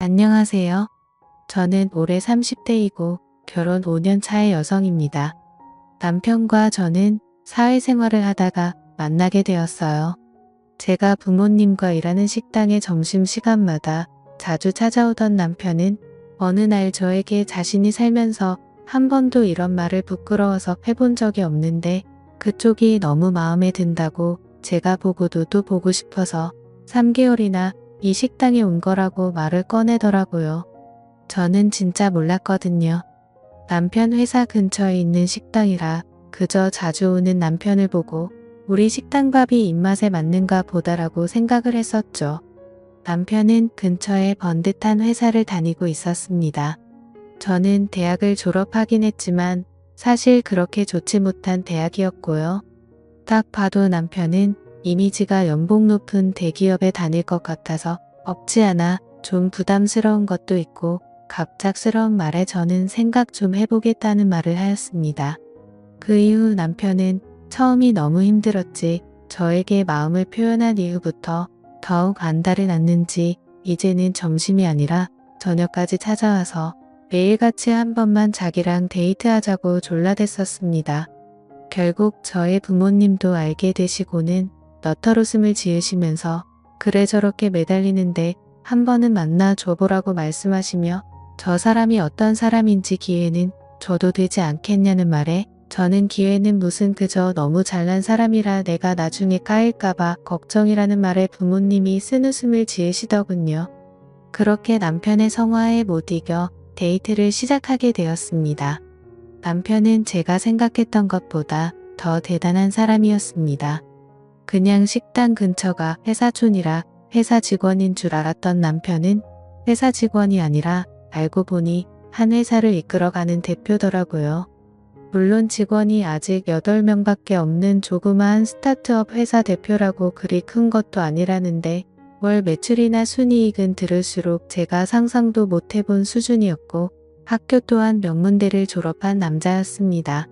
안녕하세요. 저는 올해 30대이고 결혼 5년 차의 여성입니다. 남편과 저는 사회생활을 하다가 만나게 되었어요. 제가 부모님과 일하는 식당에 점심시간마다 자주 찾아오던 남편은 어느 날 저에게 자신이 살면서 한 번도 이런 말을 부끄러워서 해본 적이 없는데 그쪽이 너무 마음에 든다고 제가 보고도 또 보고 싶어서 3개월이나 이 식당에 온 거라고 말을 꺼내더라고요. 저는 진짜 몰랐거든요. 남편 회사 근처에 있는 식당이라 그저 자주 오는 남편을 보고 우리 식당 밥이 입맛에 맞는가 보다라고 생각을 했었죠. 남편은 근처에 번듯한 회사를 다니고 있었습니다. 저는 대학을 졸업하긴 했지만 사실 그렇게 좋지 못한 대학이었고요. 딱 봐도 남편은 이미지가 연봉 높은 대기업에 다닐 것 같아서 없지 않아 좀 부담스러운 것도 있고 갑작스러운 말에 저는 생각 좀 해보겠다는 말을 하였습니다. 그 이후 남편은 처음이 너무 힘들었지 저에게 마음을 표현한 이후부터 더욱 안달이 났는지 이제는 점심이 아니라 저녁까지 찾아와서 매일같이 한 번만 자기랑 데이트하자고 졸라댔었습니다. 결국 저의 부모님도 알게 되시고는 너털웃음을 지으시면서 그래 저렇게 매달리는데 한 번은 만나 줘보라고 말씀하시며 저 사람이 어떤 사람인지 기회는 줘도 되지 않겠냐는 말에 저는 기회는 무슨 그저 너무 잘난 사람이라 내가 나중에 까일까봐 걱정이라는 말에 부모님이 쓴웃음을 지으시더군요. 그렇게 남편의 성화에 못 이겨 데이트를 시작하게 되었습니다. 남편은 제가 생각했던 것보다 더 대단한 사람이었습니다. 그냥 식당 근처가 회사촌이라 회사 직원인 줄 알았던 남편은 회사 직원이 아니라 알고 보니 한 회사를 이끌어가는 대표더라고요. 물론 직원이 아직 8명밖에 없는 조그마한 스타트업 회사 대표라고 그리 큰 것도 아니라는데 월 매출이나 순이익은 들을수록 제가 상상도 못 해본 수준이었고 학교 또한 명문대를 졸업한 남자였습니다.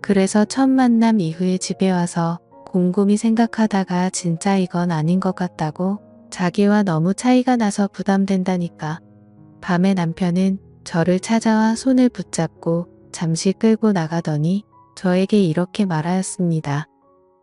그래서 첫 만남 이후에 집에 와서 곰곰이 생각하다가 진짜 이건 아닌 것 같다고 자기와 너무 차이가 나서 부담된다니까. 밤에 남편은 저를 찾아와 손을 붙잡고 잠시 끌고 나가더니 저에게 이렇게 말하였습니다.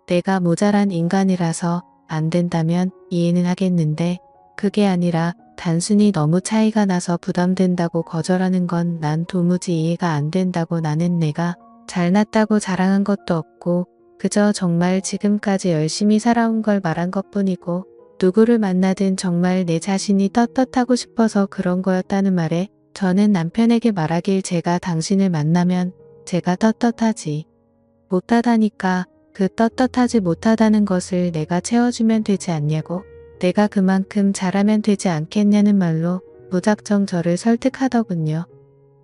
내가 모자란 인간이라서 안 된다면 이해는 하겠는데 그게 아니라 단순히 너무 차이가 나서 부담된다고 거절하는 건 난 도무지 이해가 안 된다고. 나는 내가 잘났다고 자랑한 것도 없고 그저 정말 지금까지 열심히 살아온 걸 말한 것뿐이고 누구를 만나든 정말 내 자신이 떳떳하고 싶어서 그런 거였다는 말에 저는 남편에게 말하길 제가 당신을 만나면 제가 떳떳하지 못하다니까 그 떳떳하지 못하다는 것을 내가 채워주면 되지 않냐고 내가 그만큼 잘하면 되지 않겠냐는 말로 무작정 저를 설득하더군요.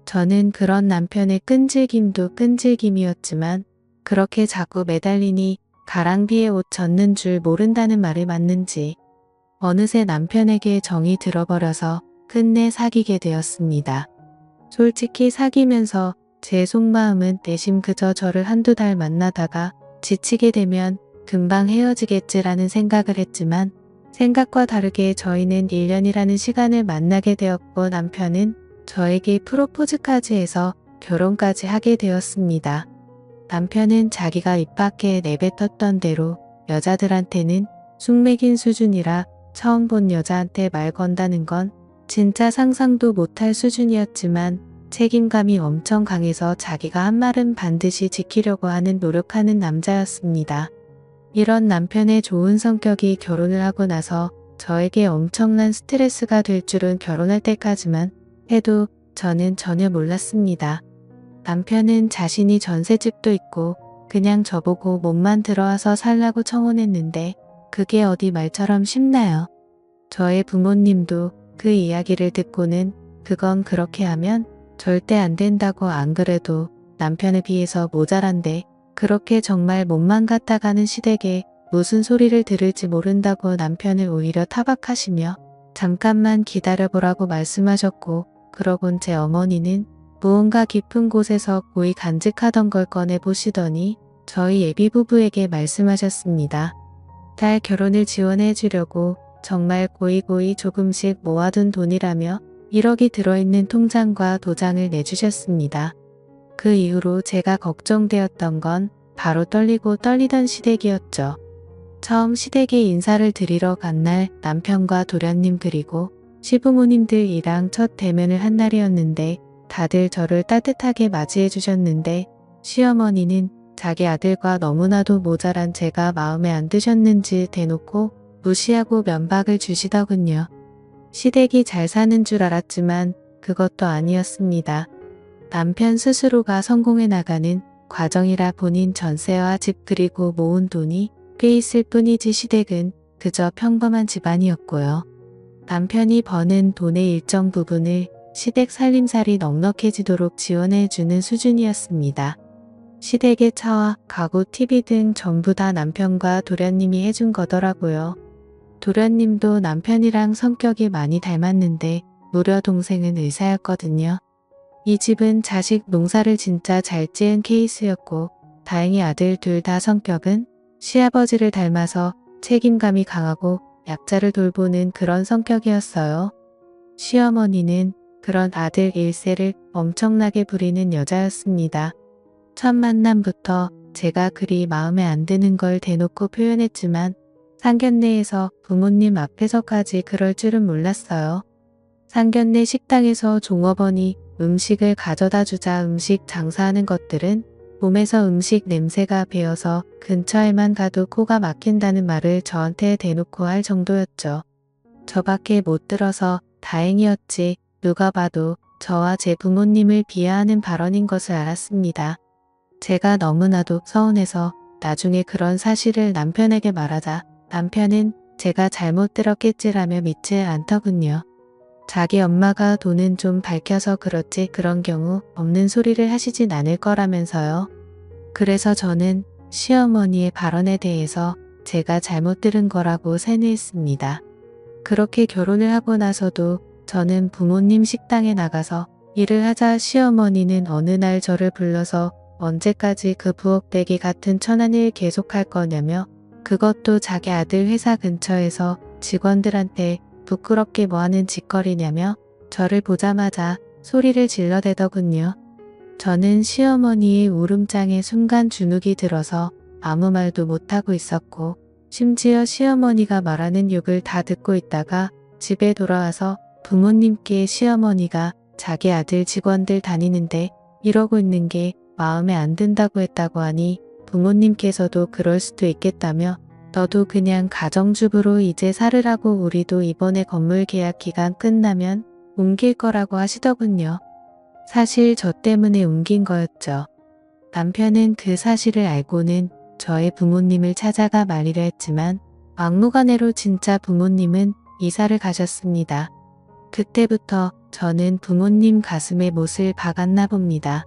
저는 그런 남편의 끈질김도 끈질김이었지만 그렇게 자꾸 매달리니 가랑비에 옷 젖는 줄 모른다는 말이 맞는지 어느새 남편에게 정이 들어버려서 끝내 사귀게 되었습니다. 솔직히 사귀면서 제 속마음은 내심 그저 저를 한두 달 만나다가 지치게 되면 금방 헤어지겠지라는 생각을 했지만 생각과 다르게 저희는 1년이라는 시간을 만나게 되었고 남편은 저에게 프로포즈까지 해서 결혼까지 하게 되었습니다. 남편은 자기가 입 밖에 내뱉었던 대로 여자들한테는 숙맥인 수준이라 처음 본 여자한테 말 건다는 건 진짜 상상도 못할 수준이었지만 책임감이 엄청 강해서 자기가 한 말은 반드시 지키려고 하는 노력하는 남자였습니다. 이런 남편의 좋은 성격이 결혼을 하고 나서 저에게 엄청난 스트레스가 될 줄은 결혼할 때까지만 해도 저는 전혀 몰랐습니다. 남편은 자신이 전셋집도 있고 그냥 저보고 몸만 들어와서 살라고 청혼했는데 그게 어디 말처럼 쉽나요? 저의 부모님도 그 이야기를 듣고는 그건 그렇게 하면 절대 안 된다고 안 그래도 남편에 비해서 모자란데 그렇게 정말 몸만 갖다가는 시댁에 무슨 소리를 들을지 모른다고 남편을 오히려 타박하시며 잠깐만 기다려보라고 말씀하셨고 그러곤 제 어머니는 무언가 깊은 곳에서 고이 간직하던 걸 꺼내 보시더니 저희 예비부부에게 말씀하셨습니다. 딸 결혼을 지원해 주려고 정말 고이고이 조금씩 모아둔 돈이라며 1억이 들어있는 통장과 도장을 내주셨습니다. 그 이후로 제가 걱정되었던 건 바로 떨리던 시댁이었죠. 처음 시댁에 인사를 드리러 간 날 남편과 도련님 그리고 시부모님들이랑 첫 대면을 한 날이었는데 다들 저를 따뜻하게 맞이해 주셨는데 시어머니는 자기 아들과 너무나도 모자란 제가 마음에 안 드셨는지 대놓고 무시하고 면박을 주시더군요. 시댁이 잘 사는 줄 알았지만 그것도 아니었습니다. 남편 스스로가 성공해 나가는 과정이라 본인 전세와 집 그리고 모은 돈이 꽤 있을 뿐이지 시댁은 그저 평범한 집안이었고요. 남편이 버는 돈의 일정 부분을 시댁 살림살이 넉넉해지도록 지원해주는 수준이었습니다. 시댁의 차와 가구, TV 등 전부 다 남편과 도련님이 해준 거더라고요. 도련님도 남편이랑 성격이 많이 닮았는데 무려 동생은 의사였거든요. 이 집은 자식 농사를 진짜 잘 지은 케이스였고 다행히 아들 둘 다 성격은 시아버지를 닮아서 책임감이 강하고 약자를 돌보는 그런 성격이었어요. 시어머니는 그런 아들 일세를 엄청나게 부리는 여자였습니다. 첫 만남부터 제가 그리 마음에 안 드는 걸 대놓고 표현했지만 상견례에서 부모님 앞에서까지 그럴 줄은 몰랐어요. 상견례 식당에서 종업원이 음식을 가져다 주자 음식 장사하는 것들은 몸에서 음식 냄새가 배어서 근처에만 가도 코가 막힌다는 말을 저한테 대놓고 할 정도였죠. 저밖에 못 들어서 다행이었지 누가 봐도 저와 제 부모님을 비하하는 발언인 것을 알았습니다. 제가 너무나도 서운해서 나중에 그런 사실을 남편에게 말하자 남편은 제가 잘못 들었겠지라며 믿지 않더군요. 자기 엄마가 돈은 좀 밝혀서 그렇지 그런 경우 없는 소리를 하시진 않을 거라면서요. 그래서 저는 시어머니의 발언에 대해서 제가 잘못 들은 거라고 세뇌했습니다. 그렇게 결혼을 하고 나서도 저는 부모님 식당에 나가서 일을 하자 시어머니는 어느 날 저를 불러서 언제까지 그 부엌대기 같은 천한 일 계속할 거냐며 그것도 자기 아들 회사 근처에서 직원들한테 부끄럽게 뭐하는 짓거리냐며 저를 보자마자 소리를 질러대더군요. 저는 시어머니의 울음장에 순간 주눅이 들어서 아무 말도 못하고 있었고 심지어 시어머니가 말하는 욕을 다 듣고 있다가 집에 돌아와서 부모님께 시어머니가 자기 아들 직원들 다니는데 이러고 있는 게 마음에 안 든다고 했다고 하니 부모님께서도 그럴 수도 있겠다며 너도 그냥 가정주부로 이제 살으라고 우리도 이번에 건물 계약 기간 끝나면 옮길 거라고 하시더군요. 사실 저 때문에 옮긴 거였죠. 남편은 그 사실을 알고는 저의 부모님을 찾아가 말리려 했지만 막무가내로 진짜 부모님은 이사를 가셨습니다. 그때부터 저는 부모님 가슴에 못을 박았나 봅니다.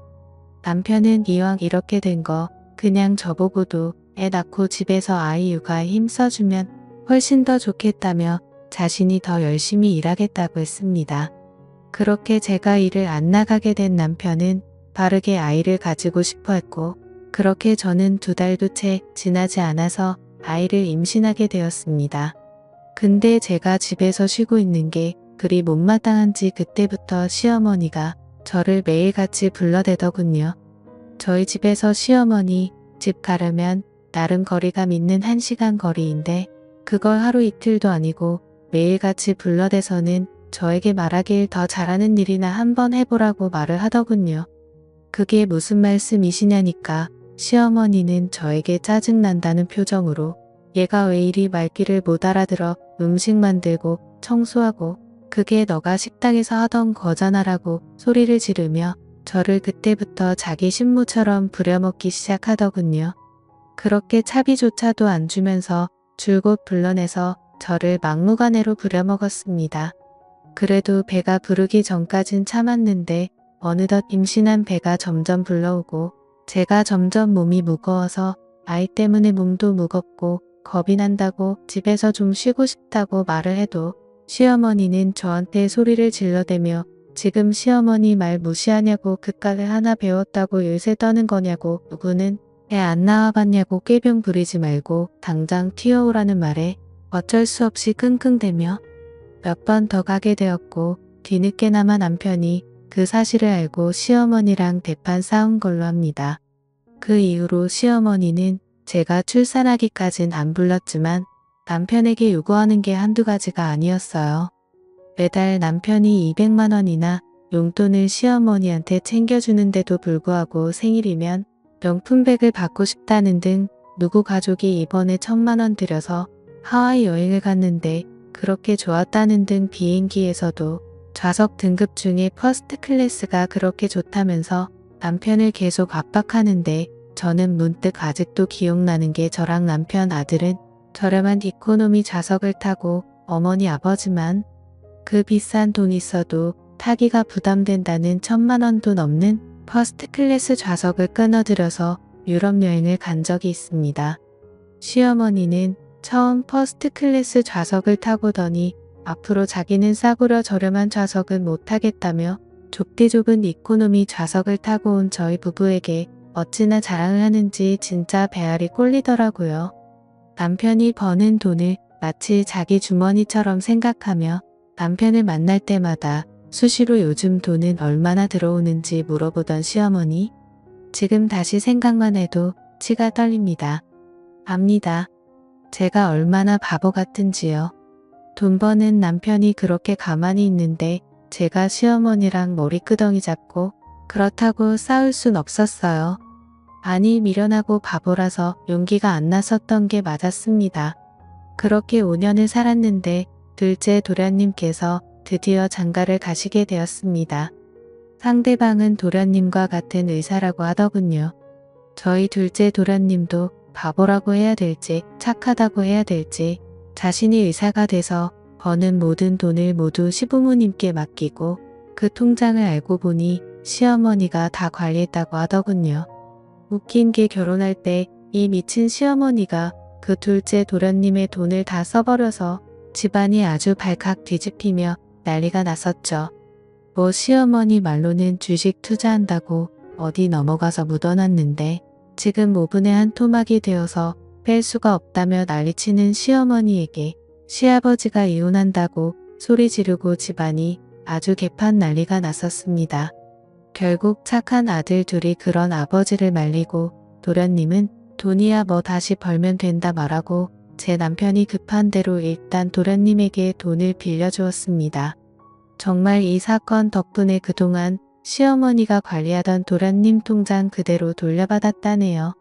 남편은 이왕 이렇게 된 거 그냥 저보고도 애 낳고 집에서 아이 육아에 힘써주면 훨씬 더 좋겠다며 자신이 더 열심히 일하겠다고 했습니다. 그렇게 제가 일을 안 나가게 된 남편은 빠르게 아이를 가지고 싶어 했고 그렇게 저는 2달도 채 지나지 않아서 아이를 임신하게 되었습니다. 근데 제가 집에서 쉬고 있는 게 그리 못마땅한지 그때부터 시어머니가 저를 매일같이 불러대더군요. 저희 집에서 시어머니 집 가려면 나름 거리감 있는 1시간 거리인데 그걸 하루 이틀도 아니고 매일같이 불러대서는 저에게 말하길 더 잘하는 일이나 한번 해보라고 말을 하더군요. 그게 무슨 말씀이시냐니까 시어머니는 저에게 짜증난다는 표정으로 얘가 왜 이리 말귀를 못 알아들어 음식 만들고 청소하고 그게 너가 식당에서 하던 거잖아라고 소리를 지르며 저를 그때부터 자기 신무처럼 부려먹기 시작하더군요. 그렇게 차비조차도 안 주면서 줄곧 불러내서 저를 막무가내로 부려먹었습니다. 그래도 배가 부르기 전까진 참았는데 어느덧 임신한 배가 점점 불러오고 제가 점점 몸이 무거워서 아이 때문에 몸도 무겁고 겁이 난다고 집에서 좀 쉬고 싶다고 말을 해도 시어머니는 저한테 소리를 질러대며 지금 시어머니 말 무시하냐고 그깟을 하나 배웠다고 일세 떠는 거냐고 누구는 애 안 낳아봤냐고 꾀병 부리지 말고 당장 튀어오라는 말에 어쩔 수 없이 끙끙대며 몇 번 더 가게 되었고 뒤늦게나마 남편이 그 사실을 알고 시어머니랑 대판 싸운 걸로 합니다. 그 이후로 시어머니는 제가 출산하기까진 안 불렀지만 남편에게 요구하는 게 한두 가지가 아니었어요. 매달 남편이 200만 원이나 용돈을 시어머니한테 챙겨주는데도 불구하고 생일이면 명품백을 받고 싶다는 등 누구 가족이 이번에 1,000만 원 들여서 하와이 여행을 갔는데 그렇게 좋았다는 등 비행기에서도 좌석 등급 중에 퍼스트 클래스가 그렇게 좋다면서 남편을 계속 압박하는데 저는 문득 아직도 기억나는 게 저랑 남편 아들은 저렴한 이코노미 좌석을 타고 어머니 아버지만 그 비싼 돈 있어도 타기가 부담된다는 1,000만 원도 넘는 퍼스트 클래스 좌석을 끊어들여서 유럽 여행을 간 적이 있습니다. 시어머니는 처음 퍼스트 클래스 좌석을 타보더니 앞으로 자기는 싸구려 저렴한 좌석은 못 타겠다며 좁디 좁은 이코노미 좌석을 타고 온 저희 부부에게 어찌나 자랑을 하는지 진짜 배알이 꼴리더라고요. 남편이 버는 돈을 마치 자기 주머니처럼 생각하며 남편을 만날 때마다 수시로 요즘 돈은 얼마나 들어오는지 물어보던 시어머니. 지금 다시 생각만 해도 치가 떨립니다. 압니다. 제가 얼마나 바보 같은지요. 돈 버는 남편이 그렇게 가만히 있는데 제가 시어머니랑 머리끄덩이 잡고 그렇다고 싸울 순 없었어요. 아니 미련하고 바보라서 용기가 안 났었던 게 맞았습니다. 그렇게 5년을 살았는데 둘째 도련님께서 드디어 장가를 가시게 되었습니다. 상대방은 도련님과 같은 의사라고 하더군요. 저희 둘째 도련님도 바보라고 해야 될지 착하다고 해야 될지 자신이 의사가 돼서 버는 모든 돈을 모두 시부모님께 맡기고 그 통장을 알고 보니 시어머니가 다 관리했다고 하더군요. 웃긴 게 결혼할 때 이 미친 시어머니가 그 둘째 도련님의 돈을 다 써버려서 집안이 아주 발칵 뒤집히며 난리가 났었죠. 뭐 시어머니 말로는 주식 투자한다고 어디 넘어가서 묻어놨는데 지금 5분의 1 토막이 되어서 뺄 수가 없다며 난리치는 시어머니에게 시아버지가 이혼한다고 소리 지르고 집안이 아주 개판 난리가 났었습니다. 결국 착한 아들 둘이 그런 아버지를 말리고 도련님은 돈이야 뭐 다시 벌면 된다 말하고 제 남편이 급한 대로 일단 도련님에게 돈을 빌려주었습니다. 정말 이 사건 덕분에 그동안 시어머니가 관리하던 도련님 통장 그대로 돌려받았다네요.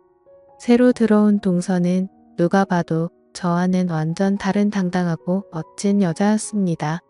새로 들어온 동서는 누가 봐도 저와는 완전 다른 당당하고 멋진 여자였습니다.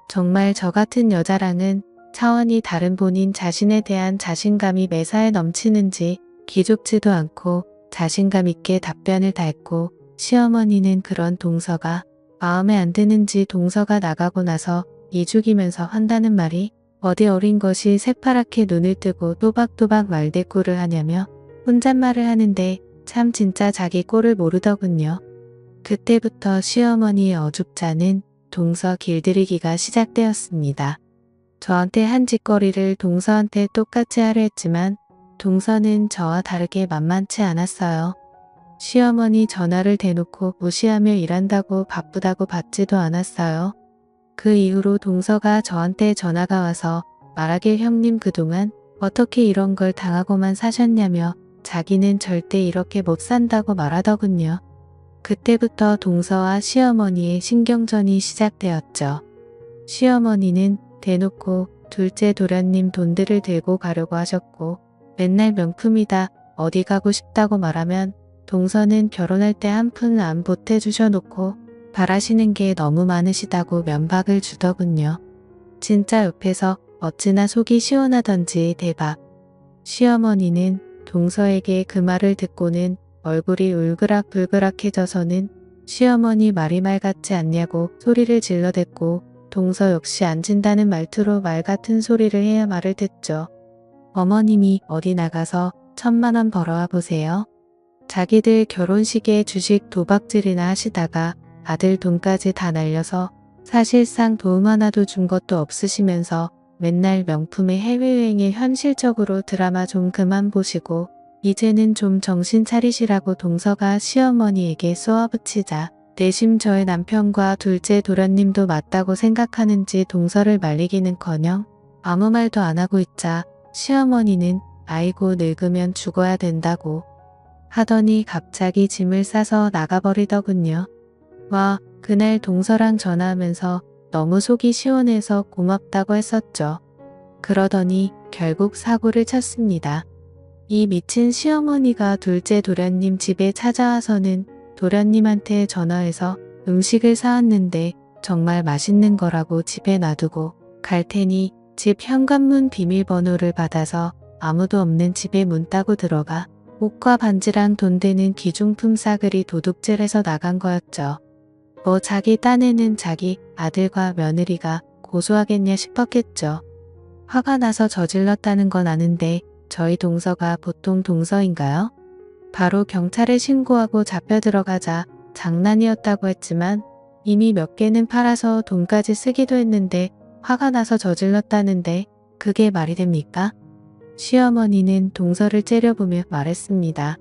정말 저 같은 여자랑은 차원이 다른 본인 자신에 대한 자신감이 매사에 넘치는지 기죽지도 않고 자신감 있게 답변을 달고 시어머니는 그런 동서가 마음에 안 드는지 동서가 나가고 나서 이죽이면서 한다는 말이 어디 어린 것이 새파랗게 눈을 뜨고 또박또박 말대꾸를 하냐며 혼잣말을 하는데 참 진짜 자기 꼴을 모르더군요. 그때부터 시어머니의 어줍잖은 동서 길들이기가 시작되었습니다. 저한테 한 짓거리를 동서한테 똑같이 하려 했지만 동서는 저와 다르게 만만치 않았어요. 시어머니 전화를 대놓고 무시하며 일한다고 바쁘다고 받지도 않았어요. 그 이후로 동서가 저한테 전화가 와서 말하길 형님 그동안 어떻게 이런 걸 당하고만 사셨냐며 자기는 절대 이렇게 못 산다고 말하더군요. 그때부터 동서와 시어머니의 신경전이 시작되었죠. 시어머니는 대놓고 둘째 도련님 돈들을 들고 가려고 하셨고 맨날 명품이다 어디 가고 싶다고 말하면 동서는 결혼할 때 한 푼 안 보태주셔놓고 바라시는 게 너무 많으시다고 면박을 주더군요. 진짜 옆에서 어찌나 속이 시원하던지 대박. 시어머니는 동서에게 그 말을 듣고는 얼굴이 울그락불그락해져서는 시어머니 말이 말 같지 않냐고 소리를 질러댔고 동서 역시 앉은다는 말투로 말 같은 소리를 해야 말을 듣죠. 어머님이 어디 나가서 1,000만 원 벌어와 보세요. 자기들 결혼식에 주식 도박질이나 하시다가 아들 돈까지 다 날려서 사실상 도움 하나도 준 것도 없으시면서 맨날 명품의 해외여행에 현실적으로 드라마 좀 그만 보시고 이제는 좀 정신 차리시라고 동서가 시어머니에게 쏘아붙이자 내심 저의 남편과 둘째 도련님도 맞다고 생각하는지 동서를 말리기는커녕 아무 말도 안 하고 있자 시어머니는 아이고 늙으면 죽어야 된다고 하더니 갑자기 짐을 싸서 나가버리더군요. 와, 그날 동서랑 전화하면서 너무 속이 시원해서 고맙다고 했었죠. 그러더니 결국 사고를 쳤습니다. 이 미친 시어머니가 둘째 도련님 집에 찾아와서는 도련님한테 전화해서 음식을 사왔는데 정말 맛있는 거라고 집에 놔두고 갈 테니 집 현관문 비밀번호를 받아서 아무도 없는 집에 문 따고 들어가 옷과 반지랑 돈 되는 귀중품 싸그리 도둑질해서 나간 거였죠. 뭐 자기 딴에는 자기 아들과 며느리가 고소하겠냐 싶었겠죠. 화가 나서 저질렀다는 건 아는데 저희 동서가 보통 동서인가요? 바로 경찰에 신고하고 잡혀 들어가자 장난이었다고 했지만 이미 몇 개는 팔아서 돈까지 쓰기도 했는데 화가 나서 저질렀다는데 그게 말이 됩니까? 시어머니는 동서를 째려보며 말했습니다.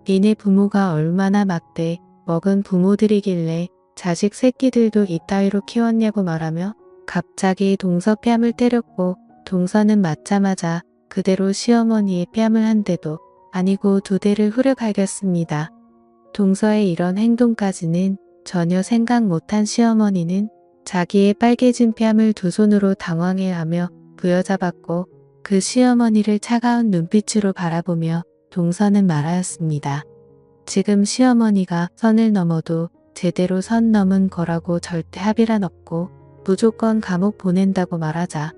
니네 부모가 얼마나 막대 먹은 부모들이길래 자식 새끼들도 이따위로 키웠냐고 말하며 갑자기 동서 뺨을 때렸고 동서는 맞자마자 그대로 시어머니의 뺨을 한 대도 아니고 두 대를 후려갈겼습니다. 동서의 이런 행동까지는 전혀 생각 못한 시어머니는 자기의 빨개진 뺨을 두 손으로 당황해하며 부여잡았고 그 시어머니를 차가운 눈빛으로 바라보며 동서는 말하였습니다. 지금 시어머니가 선을 넘어도 제대로 선 넘은 거라고 절대 합의란 없고 무조건 감옥 보낸다고 말하자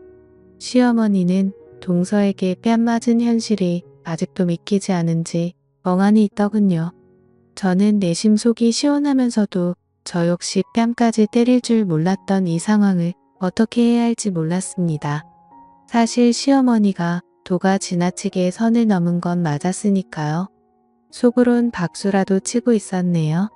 시어머니는 동서에게 뺨 맞은 현실이 아직도 믿기지 않은지 멍하니 있더군요. 저는 내심 속이 시원하면서도 저 역시 뺨까지 때릴 줄 몰랐던 이 상황을 어떻게 해야 할지 몰랐습니다. 사실 시어머니가 도가 지나치게 선을 넘은 건 맞았으니까요. 속으론 박수라도 치고 있었네요.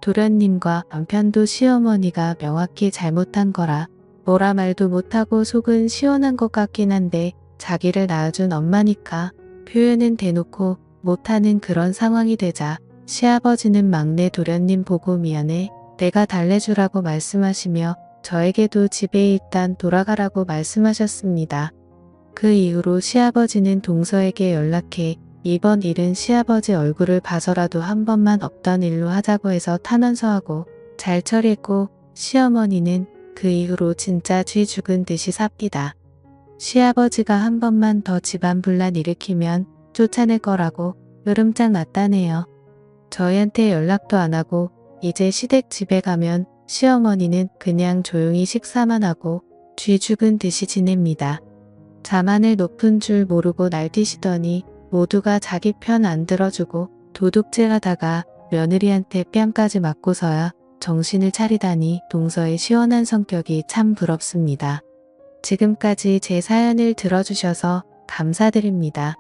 도련님과 남편도 시어머니가 명확히 잘못한 거라 뭐라 말도 못하고 속은 시원한 것 같긴 한데 자기를 낳아준 엄마니까 표현은 대놓고 못하는 그런 상황이 되자 시아버지는 막내 도련님 보고 미안해 내가 달래주라고 말씀하시며 저에게도 집에 일단 돌아가라고 말씀하셨습니다. 그 이후로 시아버지는 동서에게 연락해 이번 일은 시아버지 얼굴을 봐서라도 한 번만 없던 일로 하자고 해서 탄원서하고 잘 처리했고 시어머니는 그 이후로 진짜 쥐 죽은 듯이 삽니다. 시아버지가 한 번만 더 집안 분란 일으키면 쫓아낼 거라고 으름장 났다네요. 저희한테 연락도 안 하고 이제 시댁 집에 가면 시어머니는 그냥 조용히 식사만 하고 쥐 죽은 듯이 지냅니다. 자만을 높은 줄 모르고 날뛰시더니 모두가 자기 편 안 들어주고 도둑질하다가 며느리한테 뺨까지 맞고서야 정신을 차리다니 동서의 시원한 성격이 참 부럽습니다. 지금까지 제 사연을 들어주셔서 감사드립니다.